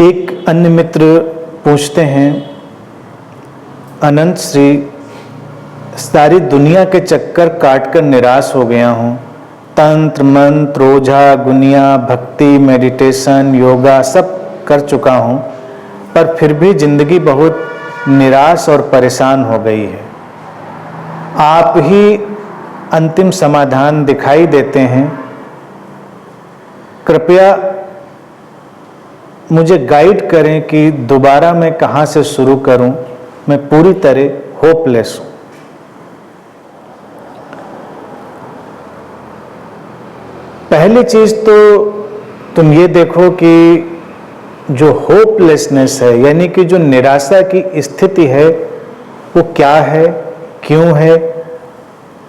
एक अन्य मित्र पूछते हैं, अनंत श्री, सारी दुनिया के चक्कर काटकर निराश हो गया हूँ। तंत्र मंत्र ओझा गुनिया भक्ति मेडिटेशन योगा सब कर चुका हूँ, पर फिर भी जिंदगी बहुत निराश और परेशान हो गई है। आप ही अंतिम समाधान दिखाई देते हैं, कृपया मुझे गाइड करें कि दोबारा मैं कहाँ से शुरू करूं। मैं पूरी तरह होपलेस हूं। पहली चीज तो तुम ये देखो कि जो होपलेसनेस है, यानी कि जो निराशा की स्थिति है, वो क्या है, क्यों है,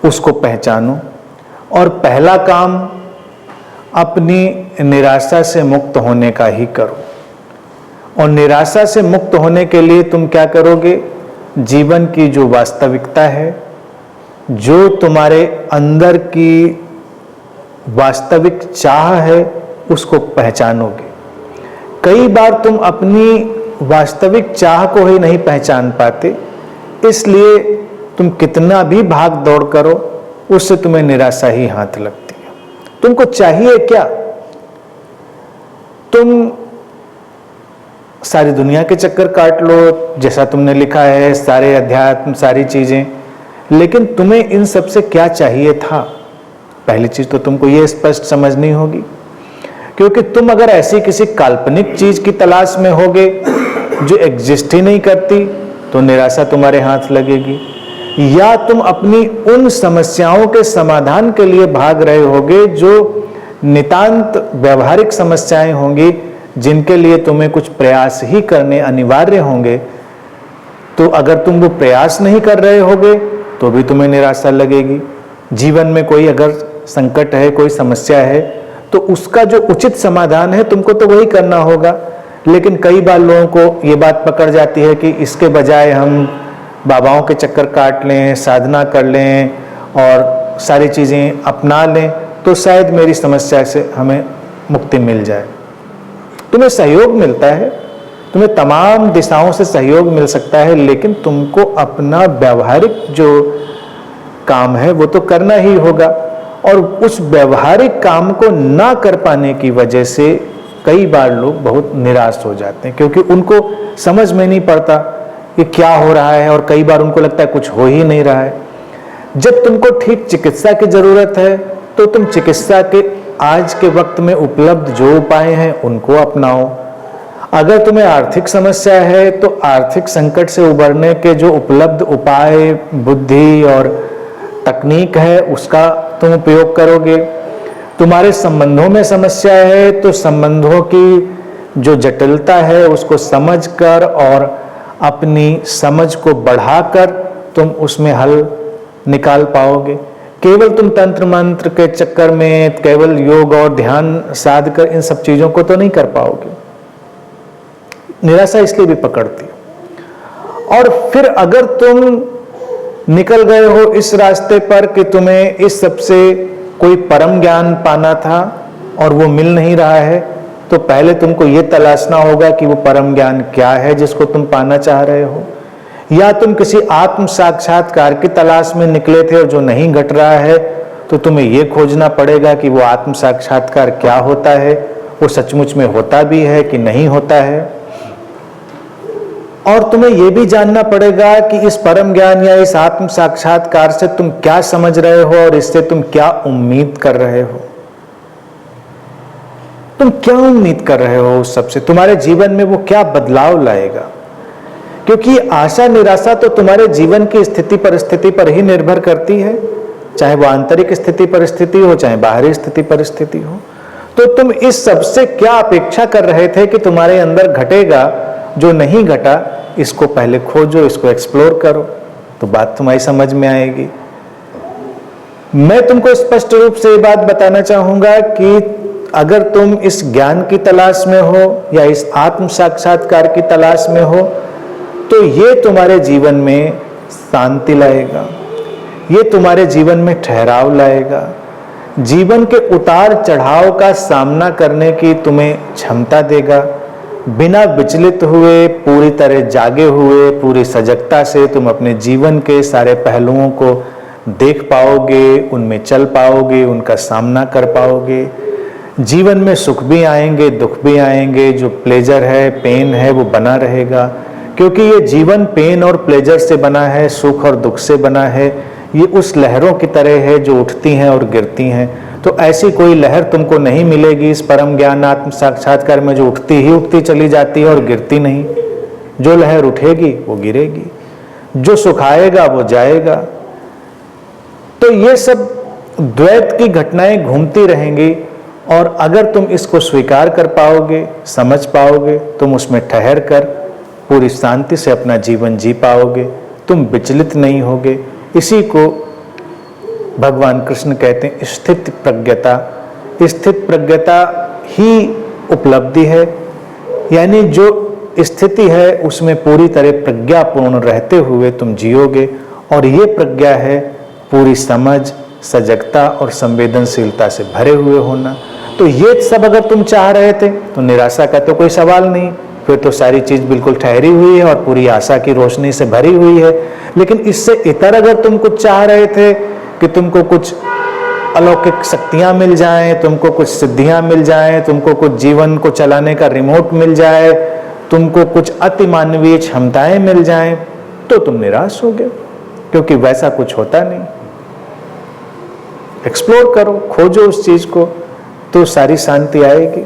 उसको पहचानो। और पहला काम अपनी निराशा से मुक्त होने का ही करो। और निराशा से मुक्त होने के लिए तुम क्या करोगे? जीवन की जो वास्तविकता है, जो तुम्हारे अंदर की वास्तविक चाह है, उसको पहचानोगे। कई बार तुम अपनी वास्तविक चाह को ही नहीं पहचान पाते, इसलिए तुम कितना भी भाग दौड़ करो, उससे तुम्हें निराशा ही हाथ लगती है। तुमको चाहिए क्या? तुम सारी दुनिया के चक्कर काट लो, जैसा तुमने लिखा है, सारे अध्यात्म सारी चीजें, लेकिन तुम्हें इन सब से क्या चाहिए था? पहली चीज तो तुमको ये स्पष्ट समझनी होगी, क्योंकि तुम अगर ऐसी किसी काल्पनिक चीज की तलाश में होगे जो एग्जिस्ट ही नहीं करती, तो निराशा तुम्हारे हाथ लगेगी। या तुम अपनी उन समस्याओं के समाधान के लिए भाग रहे होगे जो नितांत व्यवहारिक समस्याएं होंगी, जिनके लिए तुम्हें कुछ प्रयास ही करने अनिवार्य होंगे। तो अगर तुम वो प्रयास नहीं कर रहे होगे तो भी तुम्हें निराशा लगेगी। जीवन में कोई अगर संकट है, कोई समस्या है, तो उसका जो उचित समाधान है तुमको तो वही करना होगा। लेकिन कई बार लोगों को ये बात पकड़ जाती है कि इसके बजाय हम बाबाओं के चक्कर काट लें, साधना कर लें और सारी चीज़ें अपना लें, तो शायद मेरी समस्या से हमें मुक्ति मिल जाए। तुम्हें सहयोग मिलता है, तुम्हें तमाम दिशाओं से सहयोग मिल सकता है, लेकिन तुमको अपना व्यावहारिक जो काम है वो तो करना ही होगा। और उस व्यावहारिक काम को ना कर पाने की वजह से कई बार लोग बहुत निराश हो जाते हैं, क्योंकि उनको समझ में नहीं पड़ता कि क्या हो रहा है, और कई बार उनको लगता है कुछ हो ही नहीं रहा है। जब तुमको ठीक चिकित्सा की जरूरत है, तो तुम चिकित्सा के आज के वक्त में उपलब्ध जो उपाय हैं उनको अपनाओ। अगर तुम्हें आर्थिक समस्या है, तो आर्थिक संकट से उबरने के जो उपलब्ध उपाय, बुद्धि और तकनीक है, उसका तुम उपयोग करोगे। तुम्हारे संबंधों में समस्या है, तो संबंधों की जो जटिलता है उसको समझकर और अपनी समझ को बढ़ाकर तुम उसमें हल निकाल पाओगे। केवल तुम तंत्र मंत्र के चक्कर में, केवल योग और ध्यान साध कर इन सब चीजों को तो नहीं कर पाओगे। निराशा इसलिए भी पकड़ती है। और फिर अगर तुम निकल गए हो इस रास्ते पर कि तुम्हें इस सब से कोई परम ज्ञान पाना था और वो मिल नहीं रहा है, तो पहले तुमको ये तलाशना होगा कि वो परम ज्ञान क्या है जिसको तुम पाना चाह रहे हो। या तुम किसी आत्म साक्षात्कार की तलाश में निकले थे और जो नहीं घट रहा है, तो तुम्हें ये खोजना पड़ेगा कि वो आत्म साक्षात्कार क्या होता है, वो सचमुच में होता भी है कि नहीं होता है। और तुम्हें यह भी जानना पड़ेगा कि इस परम ज्ञान या इस आत्म साक्षात्कार से तुम क्या समझ रहे हो और इससे तुम क्या उम्मीद कर रहे हो। तुम क्या उम्मीद कर रहे हो उस सबसे? तुम्हारे जीवन में वो क्या बदलाव लाएगा? क्योंकि आशा निराशा तो तुम्हारे जीवन की स्थिति परिस्थिति पर ही निर्भर करती है, चाहे वो आंतरिक स्थिति परिस्थिति हो, चाहे बाहरी स्थिति परिस्थिति हो। तो तुम इस सबसे क्या अपेक्षा कर रहे थे कि तुम्हारे अंदर घटेगा? जो नहीं घटा, इसको पहले खोजो, इसको एक्सप्लोर करो, तो बात तुम्हारी समझ में आएगी। मैं तुमको स्पष्ट रूप से ये बात बताना चाहूंगा कि अगर तुम इस ज्ञान की तलाश में हो या इस आत्म साक्षात्कार की तलाश में हो, तो ये तुम्हारे जीवन में शांति लाएगा, ये तुम्हारे जीवन में ठहराव लाएगा, जीवन के उतार चढ़ाव का सामना करने की तुम्हें क्षमता देगा। बिना विचलित हुए, पूरी तरह जागे हुए, पूरी सजगता से तुम अपने जीवन के सारे पहलुओं को देख पाओगे, उनमें चल पाओगे, उनका सामना कर पाओगे। जीवन में सुख भी आएंगे, दुख भी आएंगे, जो प्लेजर है, पेन है, वो बना रहेगा, क्योंकि ये जीवन पेन और प्लेजर से बना है, सुख और दुख से बना है। ये उस लहरों की तरह है जो उठती हैं और गिरती हैं। तो ऐसी कोई लहर तुमको नहीं मिलेगी इस परम ज्ञान आत्म साक्षात्कार में जो उठती ही उठती चली जाती है और गिरती नहीं। जो लहर उठेगी वो गिरेगी, जो सुख आएगा वो जाएगा। तो ये सब द्वैत की घटनाएं घूमती रहेंगी, और अगर तुम इसको स्वीकार कर पाओगे, समझ पाओगे, तुम उसमें ठहर कर पूरी शांति से अपना जीवन जी पाओगे, तुम विचलित नहीं होगे। इसी को भगवान कृष्ण कहते हैं स्थित प्रज्ञता। स्थित प्रज्ञता ही उपलब्धि है, यानी जो स्थिति है उसमें पूरी तरह प्रज्ञापूर्ण रहते हुए तुम जियोगे, और ये प्रज्ञा है पूरी समझ, सजगता और संवेदनशीलता से भरे हुए होना। तो ये सब अगर तुम चाह रहे थे तो निराशा का तो कोई सवाल नहीं, फिर तो सारी चीज बिल्कुल ठहरी हुई है और पूरी आशा की रोशनी से भरी हुई है। लेकिन इससे इतर अगर तुम कुछ चाह रहे थे कि तुमको कुछ अलौकिक शक्तियां मिल जाएं, तुमको कुछ सिद्धियां मिल जाएं, तुमको कुछ जीवन को चलाने का रिमोट मिल जाए, तुमको कुछ अति मानवीय क्षमताएं मिल जाएं, तो तुम निराश हो गए, क्योंकि वैसा कुछ होता नहीं। एक्सप्लोर करो, खोजो उस चीज को, तो सारी शांति आएगी।